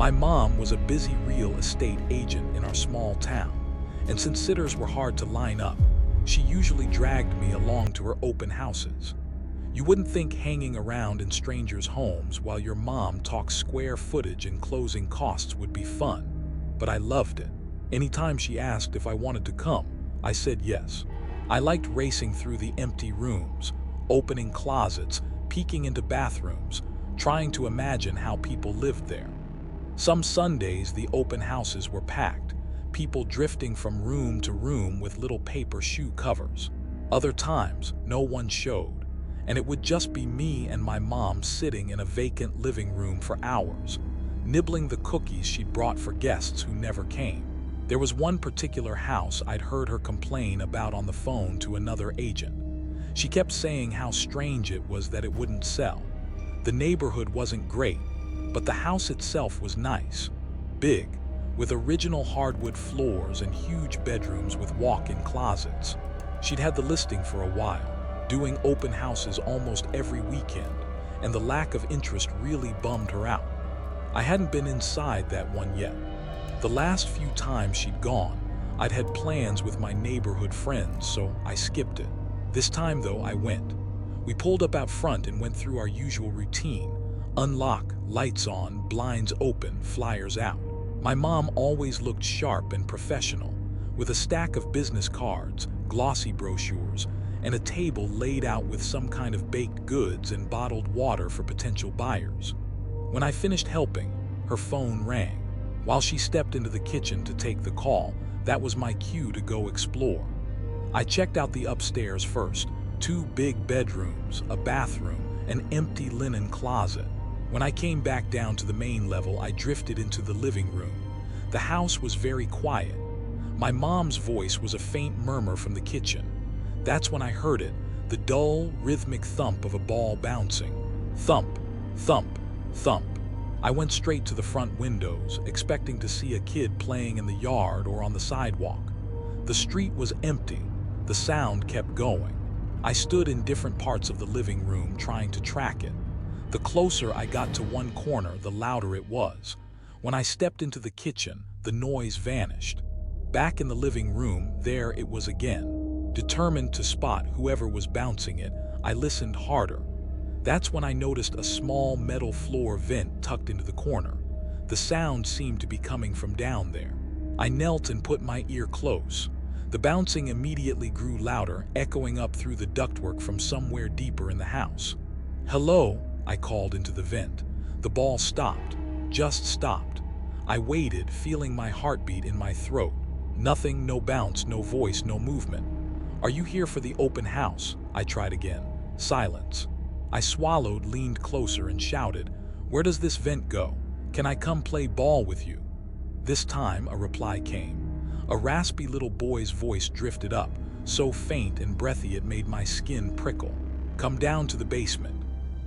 My mom was a busy real estate agent in our small town, and since sitters were hard to line up, she usually dragged me along to her open houses. You wouldn't think hanging around in strangers' homes while your mom talks square footage and closing costs would be fun, but I loved it. Anytime she asked if I wanted to come, I said yes. I liked racing through the empty rooms, opening closets, peeking into bathrooms, trying to imagine how people lived there. Some Sundays, the open houses were packed, people drifting from room to room with little paper shoe covers. Other times, no one showed, and it would just be me and my mom sitting in a vacant living room for hours, nibbling the cookies she'd brought for guests who never came. There was one particular house I'd heard her complain about on the phone to another agent. She kept saying how strange it was that it wouldn't sell. The neighborhood wasn't great, but the house itself was nice, big, with original hardwood floors and huge bedrooms with walk-in closets. She'd had the listing for a while, doing open houses almost every weekend, and the lack of interest really bummed her out. I hadn't been inside that one yet. The last few times she'd gone, I'd had plans with my neighborhood friends, so I skipped it. This time, though, I went. We pulled up out front and went through our usual routine. Unlock, lights on, blinds open, flyers out. My mom always looked sharp and professional, with a stack of business cards, glossy brochures, and a table laid out with some kind of baked goods and bottled water for potential buyers. When I finished helping, her phone rang. While she stepped into the kitchen to take the call, that was my cue to go explore. I checked out the upstairs first, 2 big bedrooms, a bathroom, an empty linen closet. When I came back down to the main level, I drifted into the living room. The house was very quiet. My mom's voice was a faint murmur from the kitchen. That's when I heard it, the dull, rhythmic thump of a ball bouncing. Thump, thump, thump. I went straight to the front windows, expecting to see a kid playing in the yard or on the sidewalk. The street was empty. The sound kept going. I stood in different parts of the living room trying to track it. The closer I got to one corner, the louder it was. When I stepped into the kitchen, the noise vanished. Back in the living room, there it was again. Determined to spot whoever was bouncing it, I listened harder. That's when I noticed a small metal floor vent tucked into the corner. The sound seemed to be coming from down there. I knelt and put my ear close. The bouncing immediately grew louder, echoing up through the ductwork from somewhere deeper in the house. "Hello," I called into the vent. The ball stopped, just stopped. I waited, feeling my heartbeat in my throat. Nothing, no bounce, no voice, no movement. "Are you here for the open house?" I tried again. Silence. I swallowed, leaned closer, and shouted, "Where does this vent go? Can I come play ball with you?" This time, a reply came. A raspy little boy's voice drifted up, so faint and breathy it made my skin prickle. "Come down to the basement."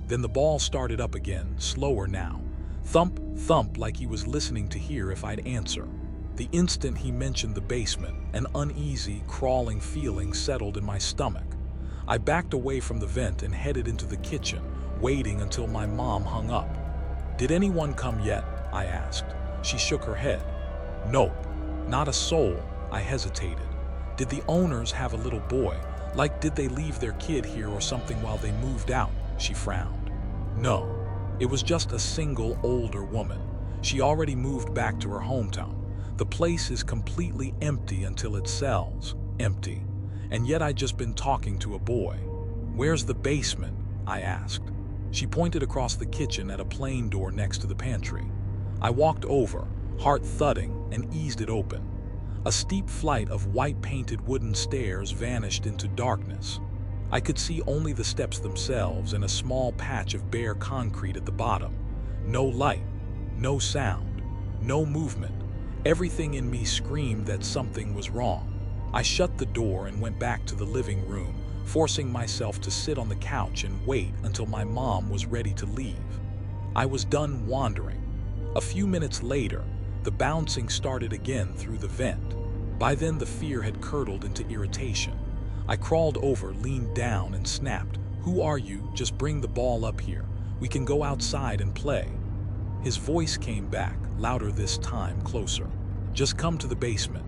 Then the ball started up again, slower now. Thump, thump, like he was listening to hear if I'd answer. The instant he mentioned the basement, an uneasy, crawling feeling settled in my stomach. I backed away from the vent and headed into the kitchen, waiting until my mom hung up. "Did anyone come yet?" I asked. She shook her head. "Nope, not a soul." I hesitated. "Did the owners have a little boy? Like, did they leave their kid here or something while they moved out?" She frowned. "No, it was just a single older woman. She already moved back to her hometown. The place is completely empty until it sells. Empty. And yet I'd just been talking to a boy." "Where's the basement?" I asked. She pointed across the kitchen at a plain door next to the pantry. I walked over, heart thudding, and eased it open. A steep flight of white-painted wooden stairs vanished into darkness. I could see only the steps themselves and a small patch of bare concrete at the bottom. No light, no sound, no movement. Everything in me screamed that something was wrong. I shut the door and went back to the living room, forcing myself to sit on the couch and wait until my mom was ready to leave. I was done wandering. A few minutes later, the bouncing started again through the vent. By then, the fear had curdled into irritation. I crawled over, leaned down, and snapped, "Who are you? Just bring the ball up here. We can go outside and play." His voice came back, louder this time, closer. "Just come to the basement."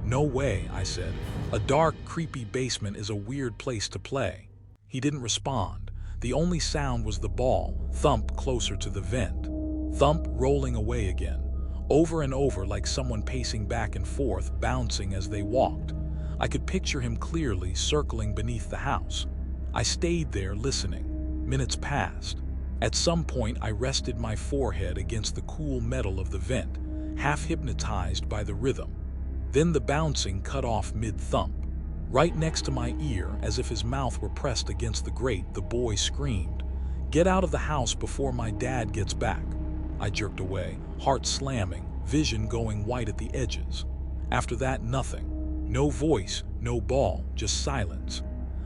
"No way," I said. "A dark, creepy basement is a weird place to play." He didn't respond. The only sound was the ball, thump closer to the vent. Thump rolling away again, over and over like someone pacing back and forth, bouncing as they walked. I could picture him clearly, circling beneath the house. I stayed there, listening. Minutes passed. At some point, I rested my forehead against the cool metal of the vent, half hypnotized by the rhythm. Then the bouncing cut off mid-thump. Right next to my ear, as if his mouth were pressed against the grate, the boy screamed, "Get out of the house before my dad gets back." I jerked away, heart slamming, vision going white at the edges. After that, nothing. No voice, no ball, just silence.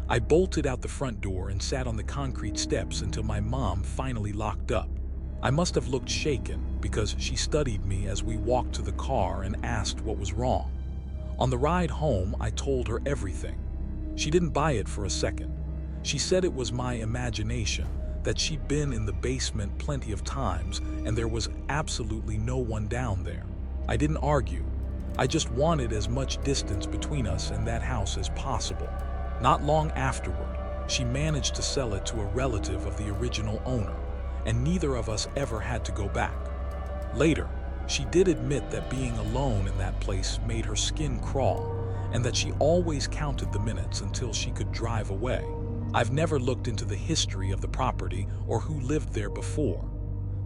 I bolted out the front door and sat on the concrete steps until my mom finally locked up. I must have looked shaken because she studied me as we walked to the car and asked what was wrong. On the ride home, I told her everything. She didn't buy it for a second. She said it was my imagination, that she'd been in the basement plenty of times and there was absolutely no one down there. I didn't argue. I just wanted as much distance between us and that house as possible. Not long afterward, she managed to sell it to a relative of the original owner, and neither of us ever had to go back. Later, she did admit that being alone in that place made her skin crawl, and that she always counted the minutes until she could drive away. I've never looked into the history of the property or who lived there before.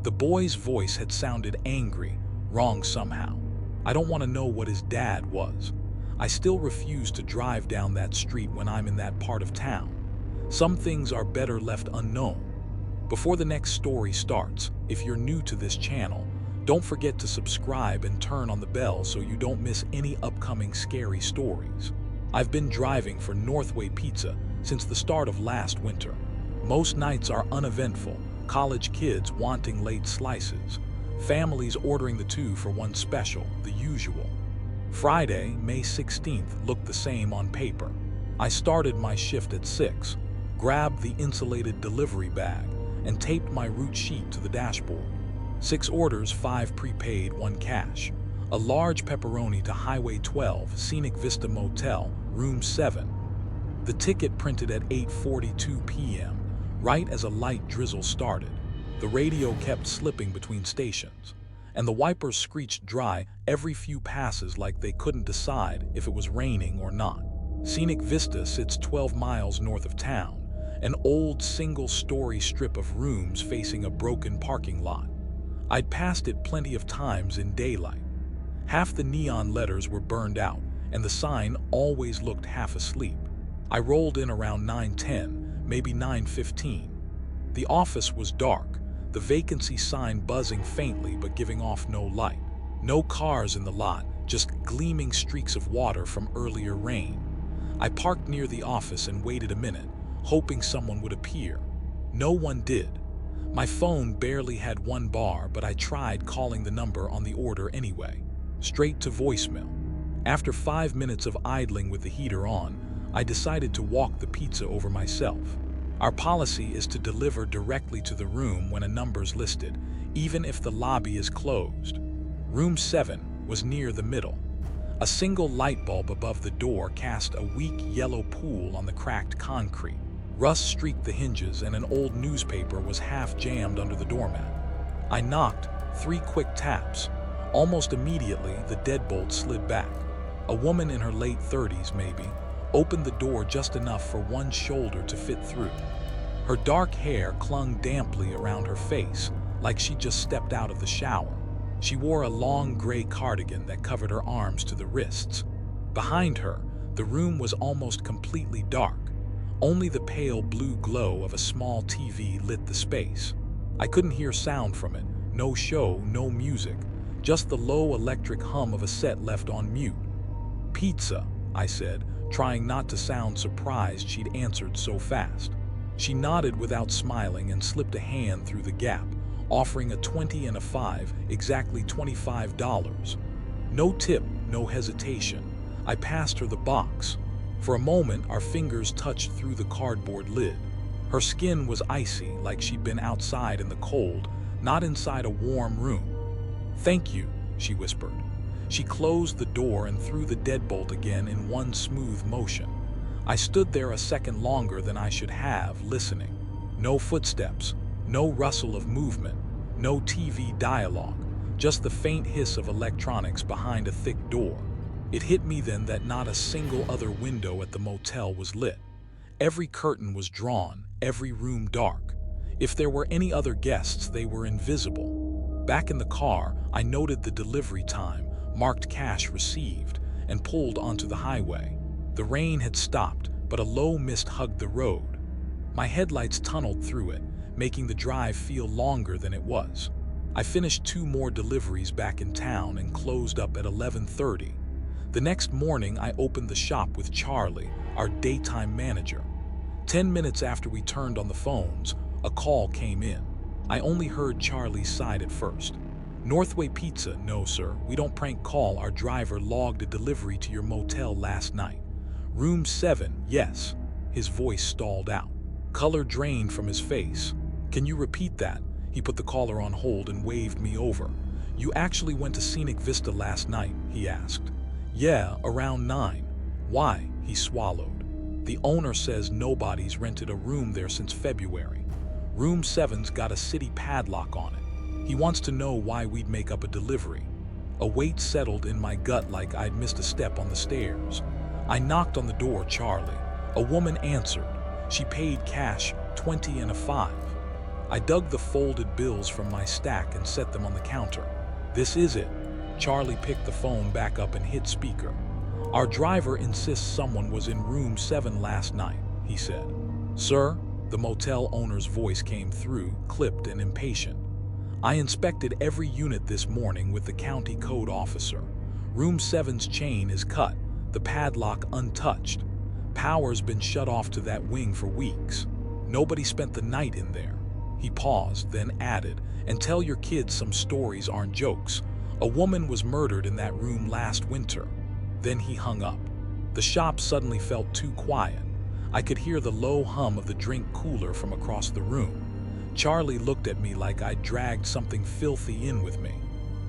The boy's voice had sounded angry, wrong somehow. I don't want to know what his dad was. I still refuse to drive down that street when I'm in that part of town. Some things are better left unknown. Before the next story starts, if you're new to this channel, don't forget to subscribe and turn on the bell so you don't miss any upcoming scary stories. I've been driving for Northway Pizza since the start of last winter. Most nights are uneventful, college kids wanting late slices, families ordering the 2 for 1 special, the usual. Friday, May 16th looked the same on paper. I started my shift at 6, grabbed the insulated delivery bag, and taped my route sheet to the dashboard. 6 orders, 5 prepaid, 1 cash. A large pepperoni to Highway 12, Scenic Vista Motel, Room 7. The ticket printed at 8:42 p.m., right as a light drizzle started. The radio kept slipping between stations, and the wipers screeched dry every few passes like they couldn't decide if it was raining or not. Scenic Vista sits 12 miles north of town, an old single-story strip of rooms facing a broken parking lot. I'd passed it plenty of times in daylight. Half the neon letters were burned out, and the sign always looked half asleep. I rolled in around 9:10, maybe 9:15. The office was dark, the vacancy sign buzzing faintly but giving off no light. No cars in the lot, just gleaming streaks of water from earlier rain. I parked near the office and waited a minute, hoping someone would appear. No one did. My phone barely had 1 bar, but I tried calling the number on the order anyway. Straight to voicemail. After 5 minutes of idling with the heater on, I decided to walk the pizza over myself. Our policy is to deliver directly to the room when a number's listed, even if the lobby is closed. Room 7 was near the middle. A single light bulb above the door cast a weak yellow pool on the cracked concrete. Rust streaked the hinges and an old newspaper was half jammed under the doormat. I knocked, 3 quick taps. Almost immediately, the deadbolt slid back. A woman in her late 30s, maybe, opened the door just enough for one shoulder to fit through. Her dark hair clung damply around her face, like she just stepped out of the shower. She wore a long gray cardigan that covered her arms to the wrists. Behind her, the room was almost completely dark. Only the pale blue glow of a small TV lit the space. I couldn't hear sound from it, no show, no music, just the low electric hum of a set left on mute. "Pizza," I said, trying not to sound surprised she'd answered so fast. She nodded without smiling and slipped a hand through the gap, offering a 20 and a 5, exactly $25. No tip, no hesitation. I passed her the box. For a moment, our fingers touched through the cardboard lid. Her skin was icy, like she'd been outside in the cold, not inside a warm room. "Thank you," she whispered. She closed the door and threw the deadbolt again in one smooth motion. I stood there a second longer than I should have, listening. No footsteps, no rustle of movement, no TV dialogue, just the faint hiss of electronics behind a thick door. It hit me then that not a single other window at the motel was lit. Every curtain was drawn, every room dark. If there were any other guests, they were invisible. Back in the car, I noted the delivery time, marked cash received, and pulled onto the highway. The rain had stopped, but a low mist hugged the road. My headlights tunneled through it, making the drive feel longer than it was. I finished 2 more deliveries back in town and closed up at 11:30. The next morning, I opened the shop with Charlie, our daytime manager. 10 minutes after we turned on the phones, a call came in. I only heard Charlie's side at first. "Northway Pizza, no sir, we don't prank call. Our driver logged a delivery to your motel last night. Room 7, yes." His voice stalled out. Color drained from his face. "Can you repeat that?" He put the caller on hold and waved me over. "You actually went to Scenic Vista last night?" he asked. "Yeah, around 9. Why?" He swallowed. "The owner says nobody's rented a room there since February. Room 7's got a city padlock on it. He wants to know why we'd make up a delivery." A weight settled in my gut like I'd missed a step on the stairs. I knocked on the door, Charlie. A woman answered. She paid cash, 20 and a 5. I dug the folded bills from my stack and set them on the counter. "This is it." Charlie picked the phone back up and hit speaker. "Our driver insists someone was in room 7 last night," he said. "Sir?" The motel owner's voice came through, clipped and impatient. "I inspected every unit this morning with the county code officer. Room 7's chain is cut, the padlock untouched. Power's been shut off to that wing for weeks. Nobody spent the night in there." He paused, then added, "And tell your kids some stories aren't jokes. A woman was murdered in that room last winter." Then he hung up. The shop suddenly felt too quiet. I could hear the low hum of the drink cooler from across the room. Charlie looked at me like I'd dragged something filthy in with me.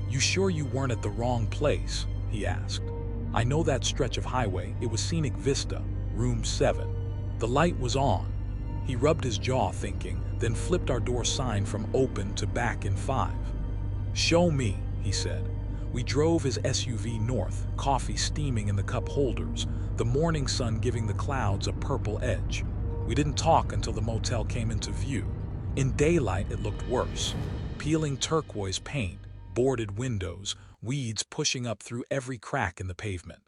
"You sure you weren't at the wrong place?" he asked. "I know that stretch of highway. It was Scenic Vista, room 7. The light was on." He rubbed his jaw thinking, then flipped our door sign from open to back in 5. "Show me," he said. We drove his SUV north, coffee steaming in the cup holders, the morning sun giving the clouds a purple edge. We didn't talk until the motel came into view. In daylight, it looked worse. Peeling turquoise paint, boarded windows, weeds pushing up through every crack in the pavement.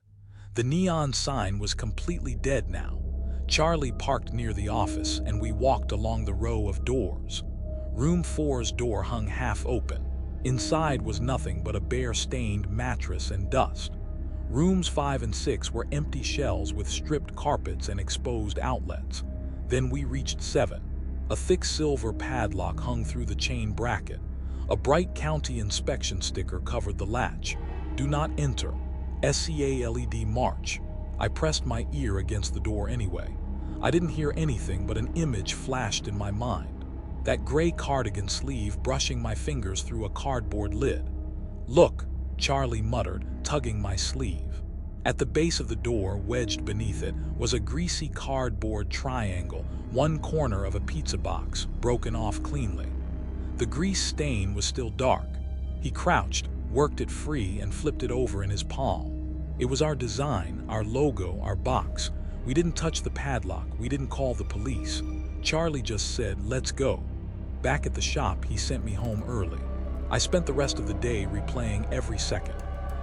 The neon sign was completely dead now. Charlie parked near the office, and we walked along the row of doors. Room 4's door hung half open. Inside was nothing but a bare stained mattress and dust. Rooms 5 and 6 were empty shells with stripped carpets and exposed outlets. Then we reached 7. A thick silver padlock hung through the chain bracket. A bright county inspection sticker covered the latch. "Do not enter. SCALED March." I pressed my ear against the door anyway. I didn't hear anything, but an image flashed in my mind. That gray cardigan sleeve brushing my fingers through a cardboard lid. "Look," Charlie muttered, tugging my sleeve. At the base of the door, wedged beneath it, was a greasy cardboard triangle, one corner of a pizza box, broken off cleanly. The grease stain was still dark. He crouched, worked it free, and flipped it over in his palm. It was our design, our logo, our box. We didn't touch the padlock, we didn't call the police. Charlie just said, "Let's go." Back at the shop, he sent me home early. I spent the rest of the day replaying every second.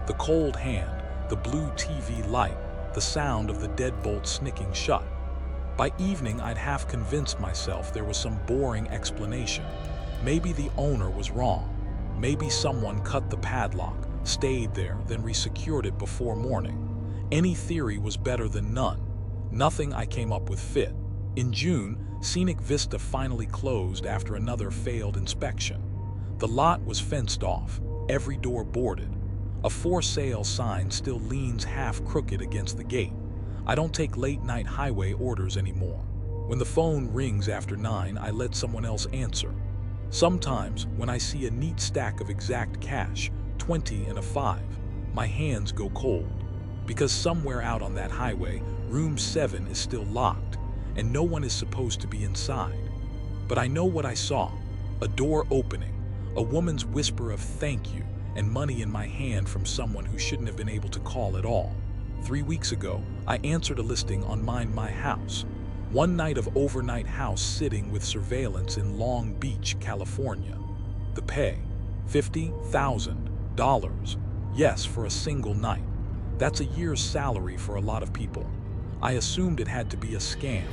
The cold hand, the blue TV light, the sound of the deadbolt snicking shut. By evening, I'd half convinced myself there was some boring explanation. Maybe the owner was wrong. Maybe someone cut the padlock, stayed there, then resecured it before morning. Any theory was better than none. Nothing I came up with fit. In June, Scenic Vista finally closed after another failed inspection. The lot was fenced off, every door boarded. A for sale sign still leans half crooked against the gate. I don't take late-night highway orders anymore. When the phone rings after 9, I let someone else answer. Sometimes, when I see a neat stack of exact cash, 20 and a 5, my hands go cold. Because somewhere out on that highway, room 7 is still locked, and no one is supposed to be inside. But I know what I saw: a door opening, a woman's whisper of thank you, and money in my hand from someone who shouldn't have been able to call at all. 3 weeks ago, I answered a listing on Mind My House. One night of overnight house sitting with surveillance in Long Beach, California. The pay, $50,000. Yes, for a single night. That's a year's salary for a lot of people. I assumed it had to be a scam.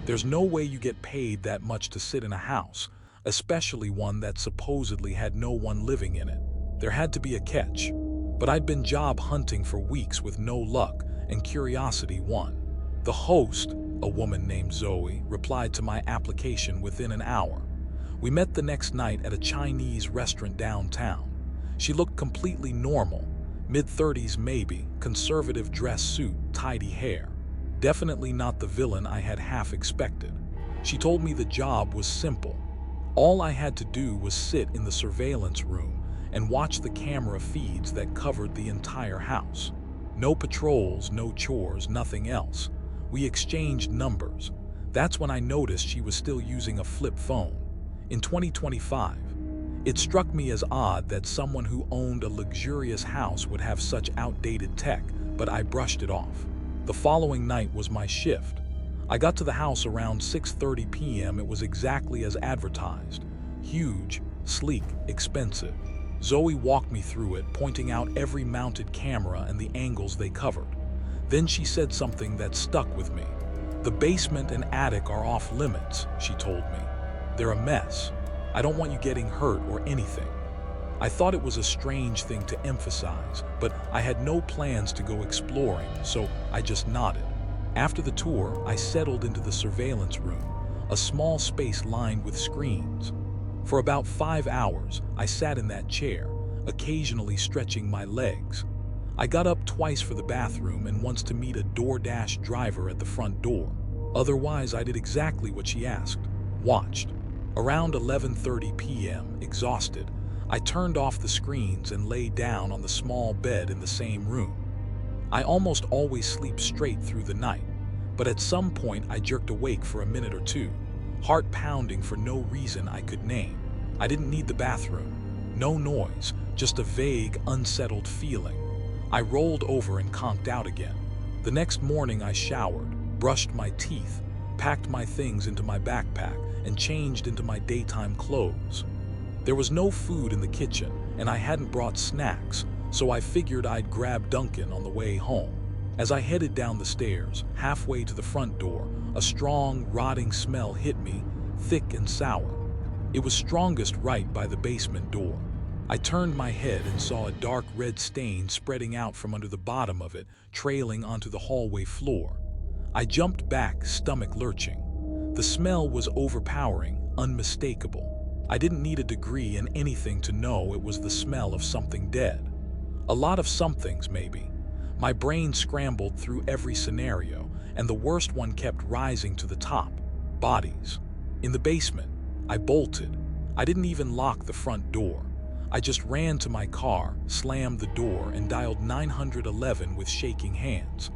There's no way you get paid that much to sit in a house, especially one that supposedly had no one living in it. There had to be a catch. But I'd been job hunting for weeks with no luck, and curiosity won. The host, a woman named Zoe, replied to my application within an hour. We met the next night at a Chinese restaurant downtown. She looked completely normal, mid-30s maybe, conservative dress suit, tidy hair. Definitely not the villain I had half expected. She told me the job was simple. All I had to do was sit in the surveillance room and watch the camera feeds that covered the entire house. No patrols, no chores, nothing else. We exchanged numbers. That's when I noticed she was still using a flip phone. In 2025, it struck me as odd that someone who owned a luxurious house would have such outdated tech, but I brushed it off. The following night was my shift. I got to the house around 6:30 p.m. It was exactly as advertised. Huge, sleek, expensive. Zoe walked me through it, pointing out every mounted camera and the angles they covered. Then she said something that stuck with me. "The basement and attic are off limits," she told me. "They're a mess. I don't want you getting hurt or anything." I thought it was a strange thing to emphasize, but I had no plans to go exploring, so I just nodded. After the tour, I settled into the surveillance room, a small space lined with screens. For about 5 hours, I sat in that chair, occasionally stretching my legs. I got up twice for the bathroom and once to meet a DoorDash driver at the front door. Otherwise, I did exactly what she asked, watched. Around 11:30 p.m., exhausted, I turned off the screens and lay down on the small bed in the same room. I almost always sleep straight through the night, but at some point I jerked awake for a minute or two, heart pounding for no reason I could name. I didn't need the bathroom. No noise, just a vague, unsettled feeling. I rolled over and conked out again. The next morning I showered, brushed my teeth, packed my things into my backpack, and changed into my daytime clothes. There was no food in the kitchen, and I hadn't brought snacks, so I figured I'd grab Duncan on the way home. As I headed down the stairs, halfway to the front door, a strong, rotting smell hit me, thick and sour. It was strongest right by the basement door. I turned my head and saw a dark red stain spreading out from under the bottom of it, trailing onto the hallway floor. I jumped back, stomach lurching. The smell was overpowering, unmistakable. I didn't need a degree in anything to know it was the smell of something dead. A lot of somethings, maybe. My brain scrambled through every scenario, and the worst one kept rising to the top: bodies. In the basement, I bolted. I didn't even lock the front door. I just ran to my car, slammed the door, and dialed 911 with shaking hands.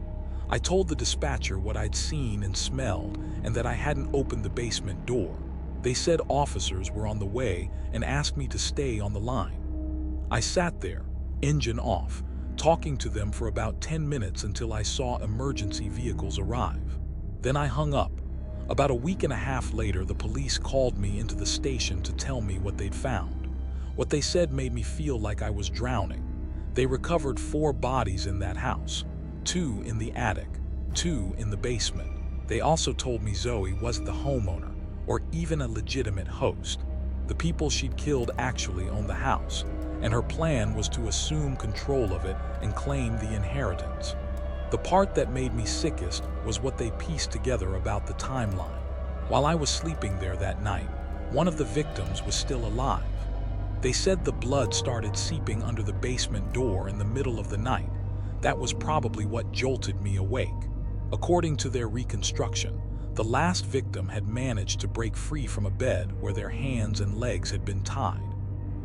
I told the dispatcher what I'd seen and smelled, and that I hadn't opened the basement door. They said officers were on the way and asked me to stay on the line. I sat there, engine off, talking to them for about 10 minutes until I saw emergency vehicles arrive. Then I hung up. About a week and a half later, the police called me into the station to tell me what they'd found. What they said made me feel like I was drowning. They recovered 4 bodies in that house, 2 in the attic, 2 in the basement. They also told me Zoe wasn't the homeowner, or even a legitimate host. The people she'd killed actually owned the house, and her plan was to assume control of it and claim the inheritance. The part that made me sickest was what they pieced together about the timeline. While I was sleeping there that night, one of the victims was still alive. They said the blood started seeping under the basement door in the middle of the night. That was probably what jolted me awake. According to their reconstruction, The last victim had managed to break free from a bed where their hands and legs had been tied.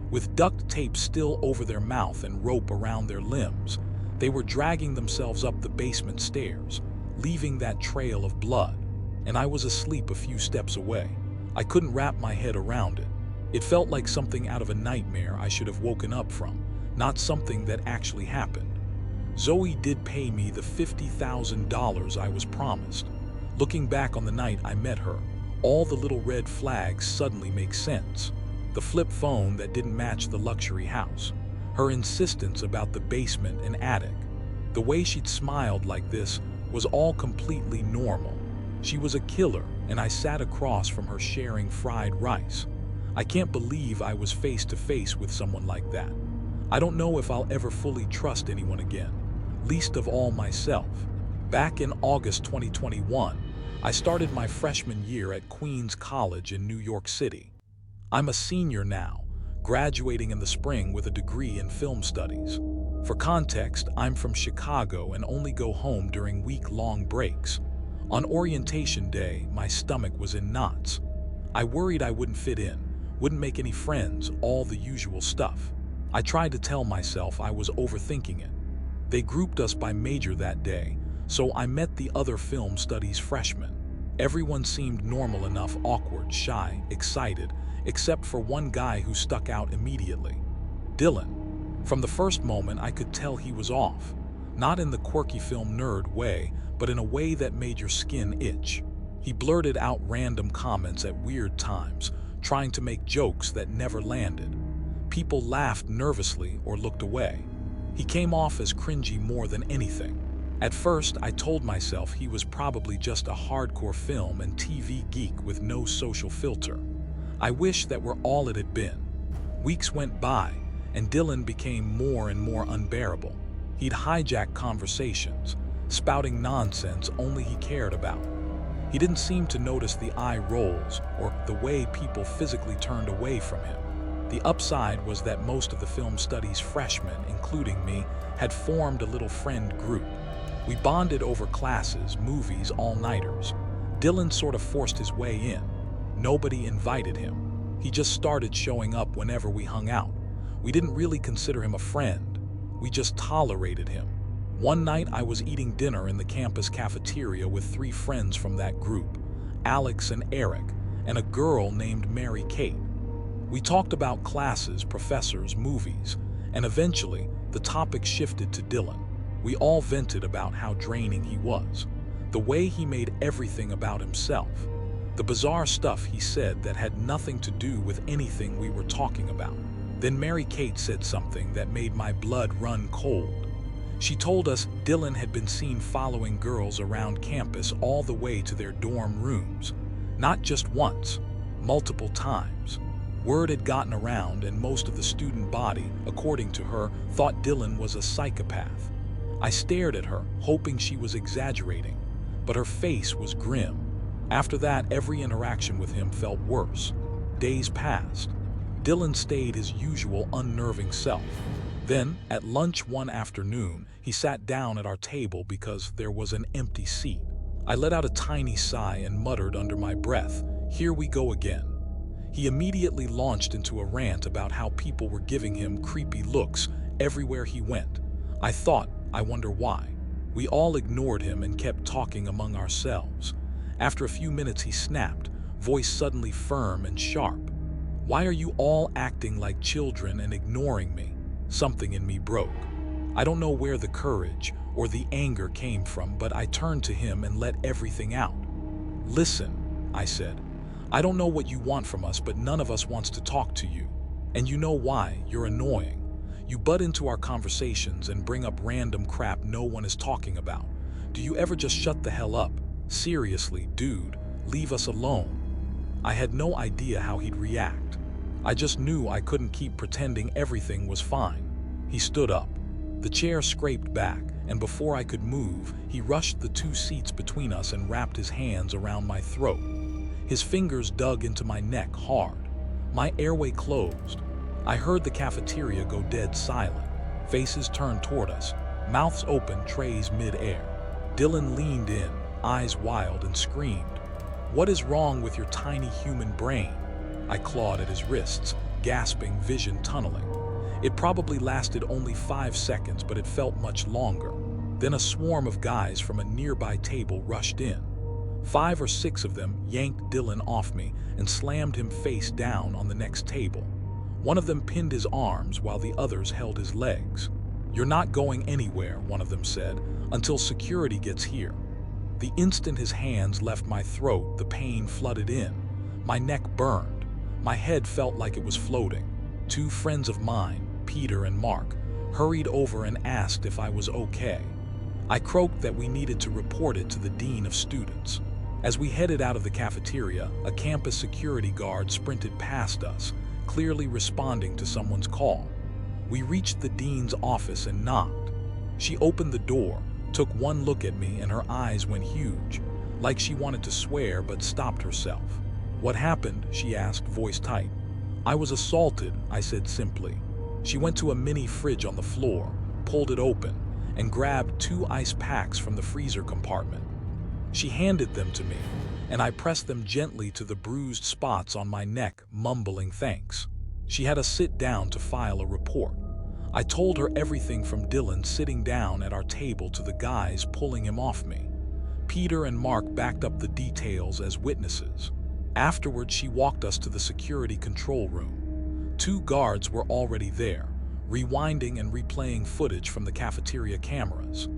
With duct tape still over their mouth and rope around their limbs, they were dragging themselves up the basement stairs, leaving that trail of blood. And I was asleep a few steps away. I couldn't wrap my head around it. It felt like something out of a nightmare I should have woken up from, not something that actually happened. Zoe did pay me the $50,000 I was promised. Looking back on the night I met her, all the little red flags suddenly make sense. The flip phone that didn't match the luxury house, her insistence about the basement and attic. The way she'd smiled like this was all completely normal. She was a killer, and I sat across from her sharing fried rice. I can't believe I was face to face with someone like that. I don't know if I'll ever fully trust anyone again, least of all myself. Back in August 2021, I started my freshman year at Queens College in New York City. I'm a senior now, graduating in the spring with a degree in film studies. For context, I'm from Chicago and only go home during week-long breaks. On orientation day, my stomach was in knots. I worried I wouldn't fit in, wouldn't make any friends, all the usual stuff. I tried to tell myself I was overthinking it. They grouped us by major that day, so I met the other film studies freshmen. Everyone seemed normal enough, awkward, shy, excited, except for one guy who stuck out immediately. Dylan. From the first moment, I could tell he was off. Not in the quirky film nerd way, but in a way that made your skin itch. He blurted out random comments at weird times, trying to make jokes that never landed. People laughed nervously or looked away. He came off as cringy more than anything. At first, I told myself he was probably just a hardcore film and TV geek with no social filter. I wish that were all it had been. Weeks went by, and Dylan became more and more unbearable. He'd hijack conversations, spouting nonsense only he cared about. He didn't seem to notice the eye rolls or the way people physically turned away from him. The upside was that most of the film studies freshmen, including me, had formed a little friend group. We bonded over classes, movies, all-nighters. Dylan sort of forced his way in. Nobody invited him. He just started showing up whenever we hung out. We didn't really consider him a friend. We just tolerated him. One night I was eating dinner in the campus cafeteria with 3 friends from that group, Alex and Eric, and a girl named Mary Kate. We talked about classes, professors, movies, and eventually the topic shifted to Dylan. We all vented about how draining he was, the way he made everything about himself, the bizarre stuff he said that had nothing to do with anything we were talking about. Then Mary Kate said something that made my blood run cold. She told us Dylan had been seen following girls around campus all the way to their dorm rooms. Not just once, multiple times. Word had gotten around, and most of the student body, according to her, thought Dylan was a psychopath. I stared at her, hoping she was exaggerating, but her face was grim. After that, every interaction with him felt worse. Days passed. Dylan stayed his usual unnerving self. Then, at lunch one afternoon, he sat down at our table because there was an empty seat. I let out a tiny sigh and muttered under my breath, "Here we go again." He immediately launched into a rant about how people were giving him creepy looks everywhere he went. I thought, I wonder why. We all ignored him and kept talking among ourselves. After a few minutes he snapped, voice suddenly firm and sharp. "Why are you all acting like children and ignoring me?" Something in me broke. I don't know where the courage or the anger came from, but I turned to him and let everything out. "Listen," I said. "I don't know what you want from us, but none of us wants to talk to you. And you know why? You're annoying. You butt into our conversations and bring up random crap no one is talking about. Do you ever just shut the hell up? Seriously, dude, leave us alone." I had no idea how he'd react. I just knew I couldn't keep pretending everything was fine. He stood up. The chair scraped back, and before I could move, he rushed the 2 seats between us and wrapped his hands around my throat. His fingers dug into my neck hard. My airway closed. I heard the cafeteria go dead silent. Faces turned toward us, mouths open, trays mid-air. Dylan leaned in, eyes wild, and screamed, What is wrong with your tiny human brain? I clawed at his wrists, gasping, vision tunneling. It probably lasted only 5 seconds, but it felt much longer. Then a swarm of guys from a nearby table rushed in. 5 or 6 of them yanked Dylan off me and slammed him face down on the next table. One of them pinned his arms while the others held his legs. "You're not going anywhere," one of them said, "until security gets here." The instant his hands left my throat, the pain flooded in. My neck burned. My head felt like it was floating. 2 friends of mine, Peter and Mark, hurried over and asked if I was okay. I croaked that we needed to report it to the dean of students. As we headed out of the cafeteria, a campus security guard sprinted past us, clearly responding to someone's call. We reached the dean's office and knocked. She opened the door, took one look at me, and her eyes went huge, like she wanted to swear but stopped herself. "What happened?" she asked, voice tight. "I was assaulted," I said simply. She went to a mini fridge on the floor, pulled it open, and grabbed 2 ice packs from the freezer compartment. She handed them to me, and I pressed them gently to the bruised spots on my neck, mumbling thanks. She had us sit down to file a report. I told her everything from Dylan sitting down at our table to the guys pulling him off me. Peter and Mark backed up the details as witnesses. Afterwards, she walked us to the security control room. 2 guards were already there, rewinding and replaying footage from the cafeteria cameras.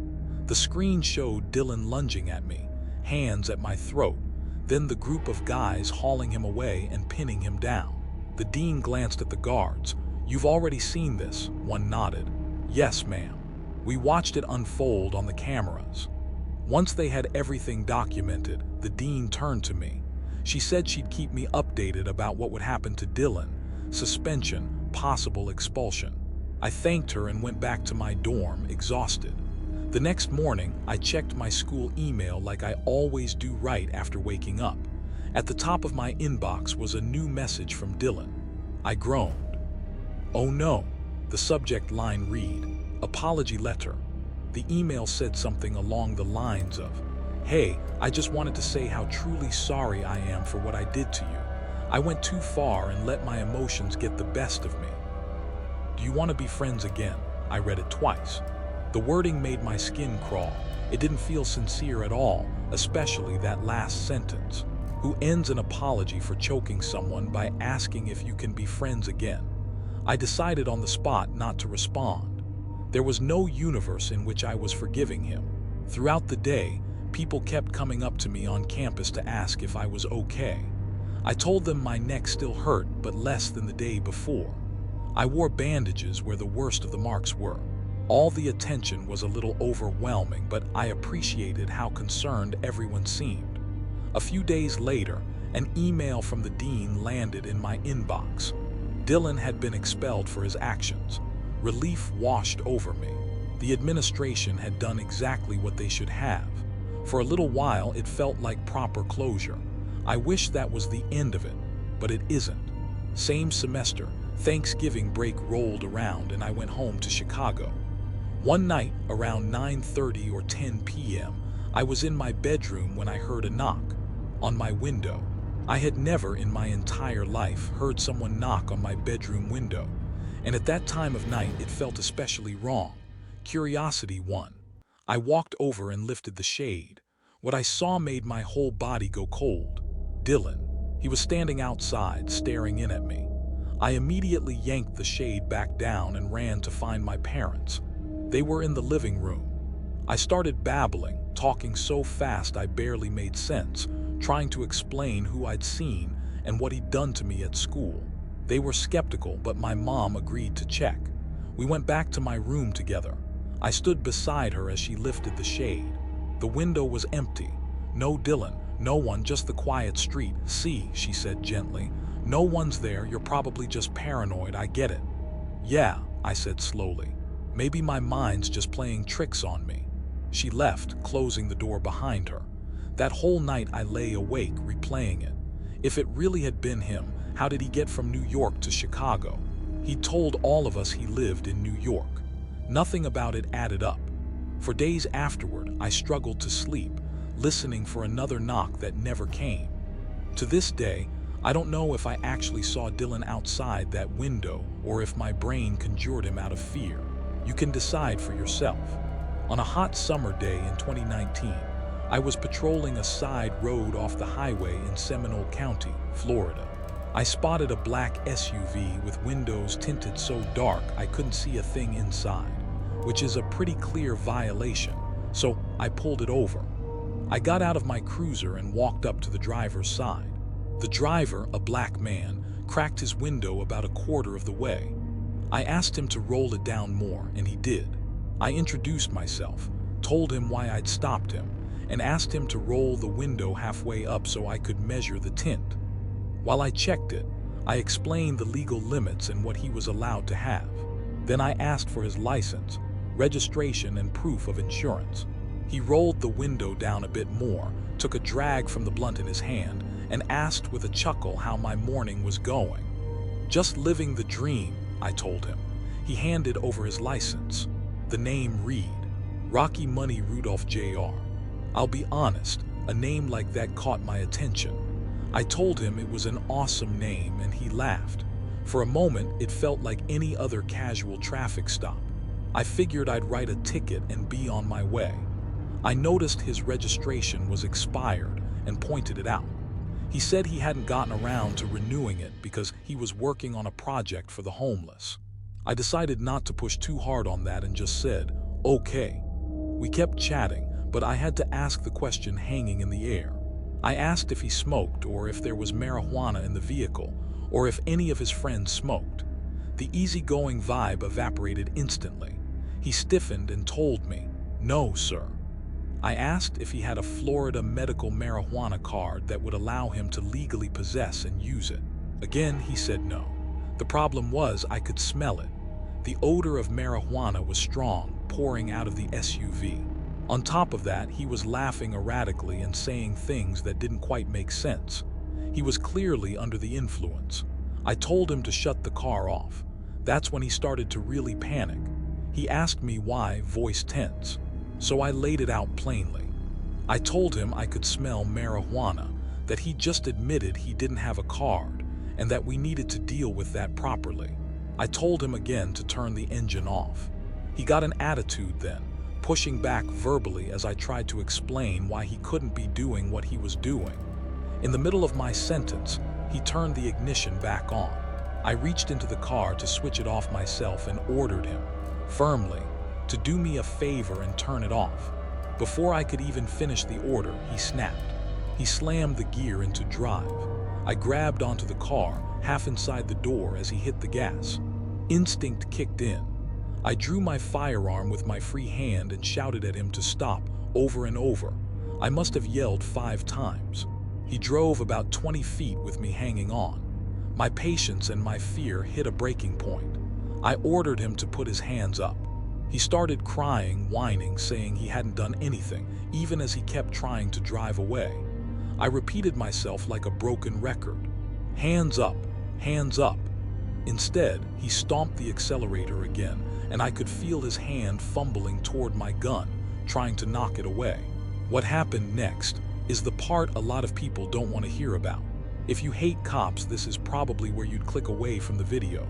The screen showed Dylan lunging at me, hands at my throat, then the group of guys hauling him away and pinning him down. The dean glanced at the guards. "You've already seen this," one nodded. "Yes, ma'am. We watched it unfold on the cameras." Once they had everything documented, the dean turned to me. She said she'd keep me updated about what would happen to Dylan, suspension, possible expulsion. I thanked her and went back to my dorm, exhausted. The next morning, I checked my school email like I always do right after waking up. At the top of my inbox was a new message from Dylan. I groaned. "Oh no," the subject line read, "Apology letter." The email said something along the lines of, "Hey, I just wanted to say how truly sorry I am for what I did to you. I went too far and let my emotions get the best of me. Do you want to be friends again?" I read it twice. The wording made my skin crawl. It didn't feel sincere at all, especially that last sentence. Who ends an apology for choking someone by asking if you can be friends again? I decided on the spot not to respond. There was no universe in which I was forgiving him. Throughout the day, people kept coming up to me on campus to ask if I was okay. I told them my neck still hurt, but less than the day before. I wore bandages where the worst of the marks were. All the attention was a little overwhelming, but I appreciated how concerned everyone seemed. A few days later, an email from the dean landed in my inbox. Dylan had been expelled for his actions. Relief washed over me. The administration had done exactly what they should have. For a little while, it felt like proper closure. I wish that was the end of it, but it isn't. Same semester, Thanksgiving break rolled around and I went home to Chicago. One night, around 9:30 or 10 p.m., I was in my bedroom when I heard a knock on my window. I had never in my entire life heard someone knock on my bedroom window, and at that time of night it felt especially wrong. Curiosity won. I walked over and lifted the shade. What I saw made my whole body go cold. Dylan. He was standing outside, staring in at me. I immediately yanked the shade back down and ran to find my parents. They were in the living room. I started babbling, talking so fast I barely made sense, trying to explain who I'd seen and what he'd done to me at school. They were skeptical, but my mom agreed to check. We went back to my room together. I stood beside her as she lifted the shade. The window was empty. No Dylan, no one, just the quiet street. "See," she said gently. "No one's there, you're probably just paranoid, I get it." "Yeah," I said slowly. "Maybe my mind's just playing tricks on me." She left, closing the door behind her. That whole night I lay awake, replaying it. If it really had been him, how did he get from New York to Chicago? He told all of us he lived in New York. Nothing about it added up. For days afterward, I struggled to sleep, listening for another knock that never came. To this day, I don't know if I actually saw Dylan outside that window or if my brain conjured him out of fear. You can decide for yourself. On a hot summer day in 2019, I was patrolling a side road off the highway in Seminole County, Florida. I spotted a black SUV with windows tinted so dark I couldn't see a thing inside, which is a pretty clear violation, so I pulled it over. I got out of my cruiser and walked up to the driver's side. The driver, a black man, cracked his window about a quarter of the way. I asked him to roll it down more, and he did. I introduced myself, told him why I'd stopped him, and asked him to roll the window halfway up so I could measure the tint. While I checked it, I explained the legal limits and what he was allowed to have. Then I asked for his license, registration, and proof of insurance. He rolled the window down a bit more, took a drag from the blunt in his hand, and asked with a chuckle how my morning was going. "Just living the dream," I told him. He handed over his license. The name read, Rocky Money Rudolph Jr. I'll be honest, a name like that caught my attention. I told him it was an awesome name and he laughed. For a moment, it felt like any other casual traffic stop. I figured I'd write a ticket and be on my way. I noticed his registration was expired and pointed it out. He said he hadn't gotten around to renewing it because he was working on a project for the homeless. I decided not to push too hard on that and just said, "Okay." We kept chatting, but I had to ask the question hanging in the air. I asked if he smoked or if there was marijuana in the vehicle or if any of his friends smoked. The easygoing vibe evaporated instantly. He stiffened and told me, "No, sir." I asked if he had a Florida medical marijuana card that would allow him to legally possess and use it. Again, he said no. The problem was I could smell it. The odor of marijuana was strong, pouring out of the SUV. On top of that, he was laughing erratically and saying things that didn't quite make sense. He was clearly under the influence. I told him to shut the car off. That's when he started to really panic. He asked me why, voice tense. So I laid it out plainly. I told him I could smell marijuana, that he just admitted he didn't have a card, and that we needed to deal with that properly. I told him again to turn the engine off. He got an attitude then, pushing back verbally as I tried to explain why he couldn't be doing what he was doing. In the middle of my sentence, he turned the ignition back on. I reached into the car to switch it off myself and ordered him, firmly, to do me a favor and turn it off. Before I could even finish the order, he snapped. He slammed the gear into drive. I grabbed onto the car, half inside the door as he hit the gas. Instinct kicked in. I drew my firearm with my free hand and shouted at him to stop, over and over. I must have yelled 5 times. He drove about 20 feet with me hanging on. My patience and my fear hit a breaking point. I ordered him to put his hands up. He started crying, whining, saying he hadn't done anything, even as he kept trying to drive away. I repeated myself like a broken record. Hands up, hands up. Instead, he stomped the accelerator again, and I could feel his hand fumbling toward my gun, trying to knock it away. What happened next is the part a lot of people don't want to hear about. If you hate cops, this is probably where you'd click away from the video.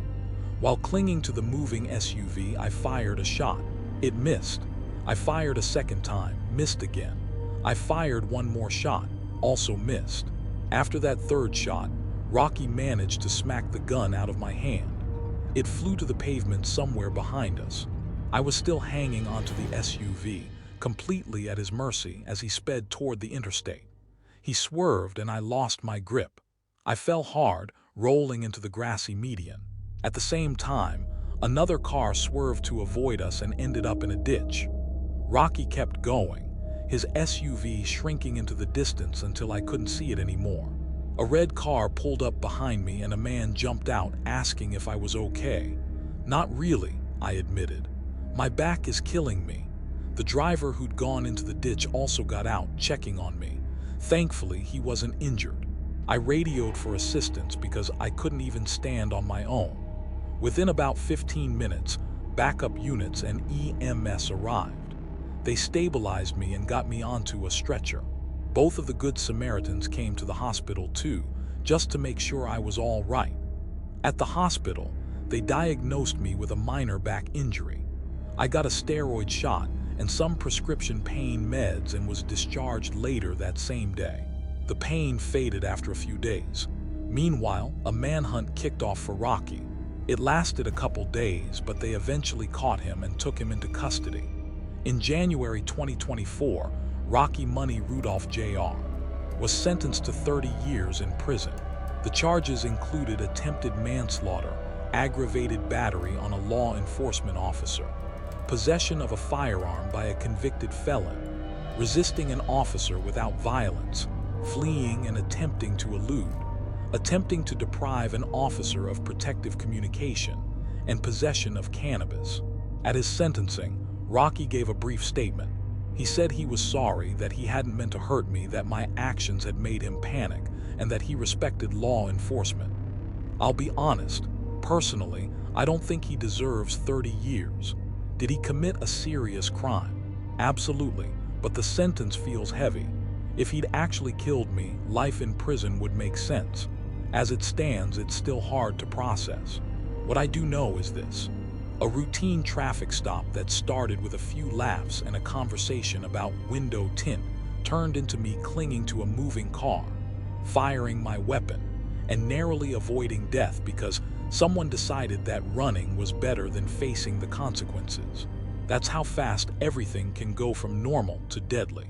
While clinging to the moving SUV, I fired a shot. It missed. I fired a second time, missed again. I fired one more shot, also missed. After that third shot, Rocky managed to smack the gun out of my hand. It flew to the pavement somewhere behind us. I was still hanging onto the SUV, completely at his mercy as he sped toward the interstate. He swerved and I lost my grip. I fell hard, rolling into the grassy median. At the same time, another car swerved to avoid us and ended up in a ditch. Rocky kept going, his SUV shrinking into the distance until I couldn't see it anymore. A red car pulled up behind me and a man jumped out asking if I was okay. "Not really," I admitted. "My back is killing me." The driver who'd gone into the ditch also got out, checking on me. Thankfully, he wasn't injured. I radioed for assistance because I couldn't even stand on my own. Within about 15 minutes, backup units and EMS arrived. They stabilized me and got me onto a stretcher. Both of the Good Samaritans came to the hospital too, just to make sure I was all right. At the hospital, they diagnosed me with a minor back injury. I got a steroid shot and some prescription pain meds and was discharged later that same day. The pain faded after a few days. Meanwhile, a manhunt kicked off for Rocky. It lasted a couple days, but they eventually caught him and took him into custody. In January 2024, Rocky Money Rudolph Jr. was sentenced to 30 years in prison. The charges included attempted manslaughter, aggravated battery on a law enforcement officer, possession of a firearm by a convicted felon, resisting an officer without violence, fleeing and attempting to elude, attempting to deprive an officer of protective communication, and possession of cannabis. At his sentencing, Rocky gave a brief statement. He said he was sorry, that he hadn't meant to hurt me, that my actions had made him panic, and that he respected law enforcement. I'll be honest, personally, I don't think he deserves 30 years. Did he commit a serious crime? Absolutely, but the sentence feels heavy. If he'd actually killed me, life in prison would make sense. As it stands, it's still hard to process. What I do know is this: a routine traffic stop that started with a few laughs and a conversation about window tint turned into me clinging to a moving car, firing my weapon, and narrowly avoiding death because someone decided that running was better than facing the consequences. That's how fast everything can go from normal to deadly.